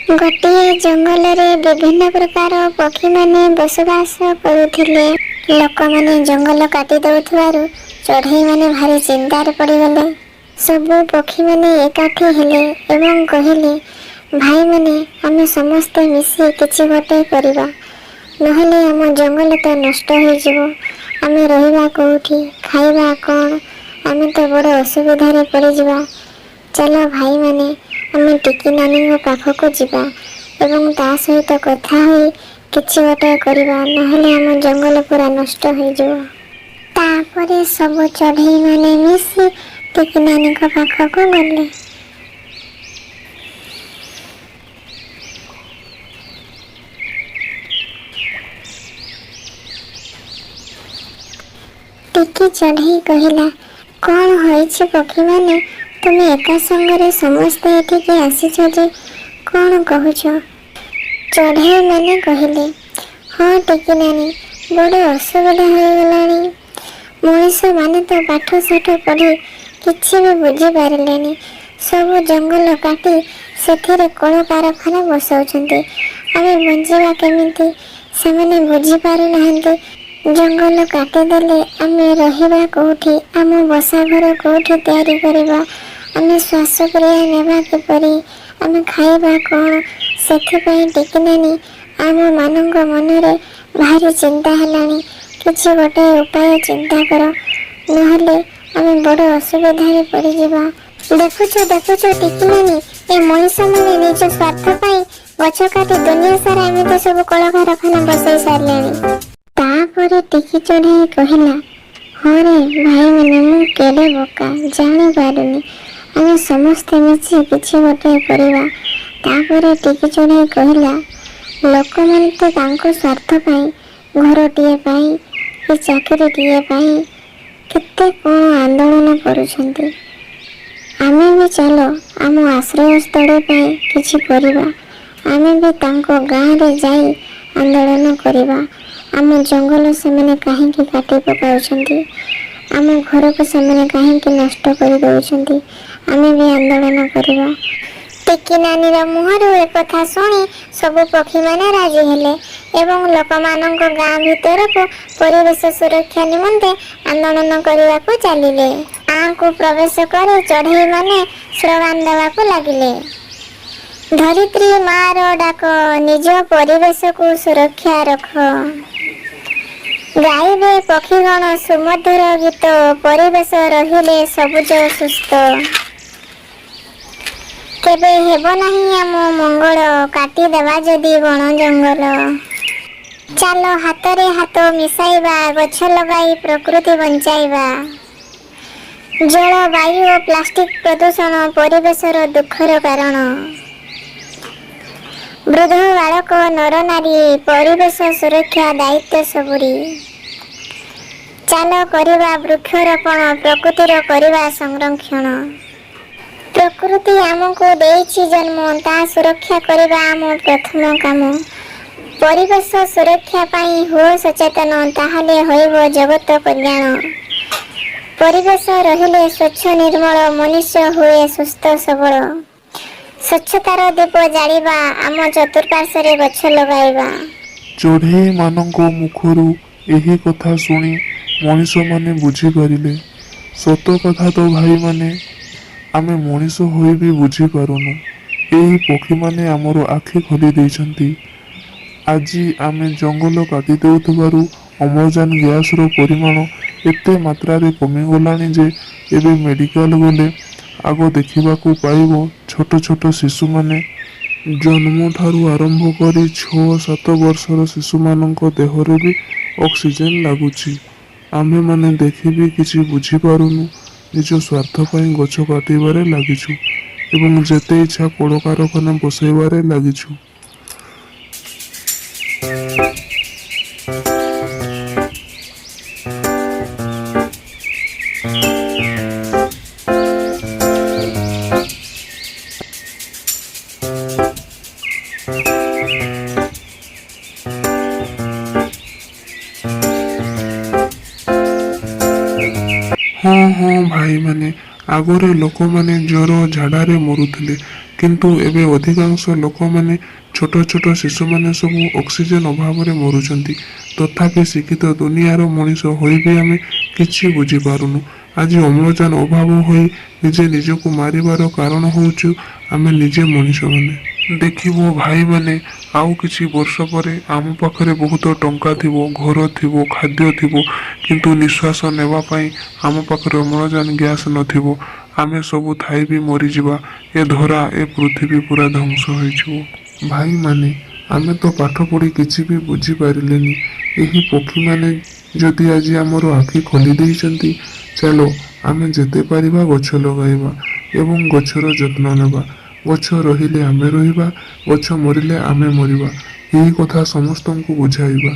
गोटे जंगल रे विभिन्न प्रकार पक्षी माने बसवास करुथिले। लोक माने जंगल काटी दउथवारु चढ़ई माने भारी चिंतार पड़गले। सबु पक्षी माने एकाठी हेले एवं कहिले, भाई माने आमे समस्ते मिसी किछि गोटे करिबा, नहले आम जंगल तो नष्ट हो जिवो। आमे रहिबा कोउठी, खाइबा कोन, आमे तो बड़ असुविधा रे पड़ि जिबा। चलो भाई माने आमे टिकी नानी पाखक जिबा एवं ता सहित कथा होई किछि गोटे करिबा, नहले आम जंगल पूरा नष्ट हो जिवो। तापरे सब चढ़ई माने मिसी टिकी नानी पाखक गले। टिकी चढ़ई कहिला, कौन होइछि पक्षी माने, तुमे एका संगरे समस्ते एठिके आसीछ जे, कौन कहुछ? चढ़ई माने कहिले, हाँ टिकी नानी, बड़ असुविधा हो गलानी। मनुष्य माने तो पाठ साठ पढ़ी किछि भी बुझी पारिलेनी। सब जंगल काटी सेथिरे कल कारखाना बसाउछन्ते। आमे बंचिबा केमिति सेमाने बुझी पारु नाहंते। जंगल काटिदेले आमे रहिबा कोउठी, आम बसा घर कोउठी तैयारी करिबा, आमे श्वासक्रिया नेबा किपरि, आमे खाइबा कोन, सेथिपई टिकी नानी आम मानंग मनरे भारी चिंता हेलानी। किछि गोटे उपाय चिंता कर, नहले आमे बड़ असुविधा रे पड़ि जिबा। देखुछ टिकी नानी, ए मनुष्य माने निज स्वार्थ पई गछ काटी दुनिया सारा एमिति सब कल कारखाना बसाई सारलेनी। तापरे टिकी चढ़ई कहिला, हाँ रे भाई माने मु केडे बोका जानी पारुनी, आमे समस्ते मिसी किछि गोटे करिबा। तापरे टिकी चढ़ई कहिला, लोक माने तो तांको स्वार्थ पई, घरटिए पई कि चाकरीटिए पई केते कोन आंदोलन करूछन्ते। आमे भी चलो आम आश्रय स्थल पई किछि करिबा। आमे भी तांको गाँ रे जाई आंदोलन करिबा। आम जंगल सेमाने काहेकि काटी पकाउछन्ति, आम घर को सेमाने काहेकि नष्ट कर दउछन्ति, आमे भी आंदोलन करिबा। टिकी नानीर मुहरु ए कथा सुनी सब पक्षी माने राजी हेले एवं लोक मानक गाँ भीतर को परिवेश सुरक्षा निमंते आंदोलन करने को चलिले। गाँ को प्रवेश करे चढ़ई माने स्लोगान देवा को लगिले, धरित्री मार डाक निज परिवेश को सुरक्षा रख। गाइबे पक्षीगण सुमधुर गीत, परिवेश रहिले सबुज सुस्थ। केबे हेब नाही आम मंगल, काटी देवा जदि बण जंगल। चलो हातरे हाथ मिसाइबा, गछ लगाई प्रकृति बंचाइबा। जल वायु और प्लास्टिक प्रदूषण परिवेशर दुखर कारण। वृद्ध बालक नर नारी परिवेश सुरक्षा दायित्व सबुरी। चलो करिबा वृक्षरोपण, प्रकृतिर करिबा संरक्षण। प्रकृति आमको देइछि जन्म, ता सुरक्षा करिबा आम प्रथम काम। परिवेश सुरक्षा पाई हो सचेतन, ताहले होइबो जगत कल्याण। परिवेश रहिले स्वच्छ निर्मल, मनुष्य हुए सुस्थ सबल। स्वच्छतार दीप जालिबा, आम चतुर्पार्श्वरे गछ लगाइबा। चढ़ई मानंको मुखरू एही कथा शुणी मनीष माने बुझी पारिले। सत कथा तो भाई माने आमे मनीष होई भी बुझी पारुनु। एही पक्षी माने आमर आखि खोली देइछन्ति। आजी आमे जंगल काटी देउथबारु अम्लजान गैस रो परिमाण एते मात्रा रे कमी गलानी जे एबे मेडिकल गले आग देखिबाकू पाइबो छोट छोट शिशु माने जन्म ठारू आरंभ करी 6-7 वर्षर शिशु मानक देहरे भी ऑक्सीजन लागुची। आमे माने देखि भी किछि बुझी पारुनु, निज स्वार्थ पई गछ काटिबारे लागिछु एवं जेते इच्छा कल कारखाना बसाइबारे लागिछु। हाँ हाँ भाई माने आगरे लोक माने ज्वर झाड़ारे मरुथिले, କିନ୍ତୁ ଏବେ ଅଧିକାଂଶ ଲୋକମାନେ ଛୋଟ ଛୋଟ ଶିଶୁମାନେ ସବୁ ଅକ୍ସିଜେନ୍ ଅଭାବରେ ମରୁଛନ୍ତି। ତଥାପି ଶିକ୍ଷିତ ଦୁନିଆର ମଣିଷ ହୋଇ ବି ଆମେ କିଛି ବୁଝିପାରୁନୁ। ଆଜି ଅମ୍ଳଜାନ ଅଭାବ ହୋଇ ନିଜେ ନିଜକୁ ମାରିବାର କାରଣ ହେଉଛୁ ଆମେ ନିଜେ ମଣିଷମାନେ। ଦେଖିବ ଭାଇମାନେ, ଆଉ କିଛି ବର୍ଷ ପରେ ଆମ ପାଖରେ ବହୁତ ଟଙ୍କା ଥିବ, ଘର ଥିବ, ଖାଦ୍ୟ ଥିବ, କିନ୍ତୁ ନିଶ୍ୱାସ ନେବା ପାଇଁ ଆମ ପାଖରେ ଅମ୍ଳଜାନ ଗ୍ୟାସ୍ ନଥିବ। ଆମେ ସବୁ ଥାଇ ବି ମରିଯିବା। ଏ ଧରା, ଏ ପୃଥିବୀ ପୁରା ଧ୍ୱଂସ ହୋଇଯିବ। ଭାଇମାନେ, ଆମେ ତ ପାଠ ପଢ଼ି କିଛି ବି ବୁଝିପାରିଲେନି। ଏହି ପକ୍ଷୀମାନେ ଯଦି ଆଜି ଆମର ଆଖି ଖୋଲି ଦେଇଛନ୍ତି, ଚାଲ ଆମେ ଯେତେ ପାରିବା ଗଛ ଲଗାଇବା ଏବଂ ଗଛର ଯତ୍ନ ନେବା। ଗଛ ରହିଲେ ଆମେ ରହିବା, ଗଛ ମରିଲେ ଆମେ ମରିବା। ଏହି କଥା ସମସ୍ତଙ୍କୁ ବୁଝାଇବା।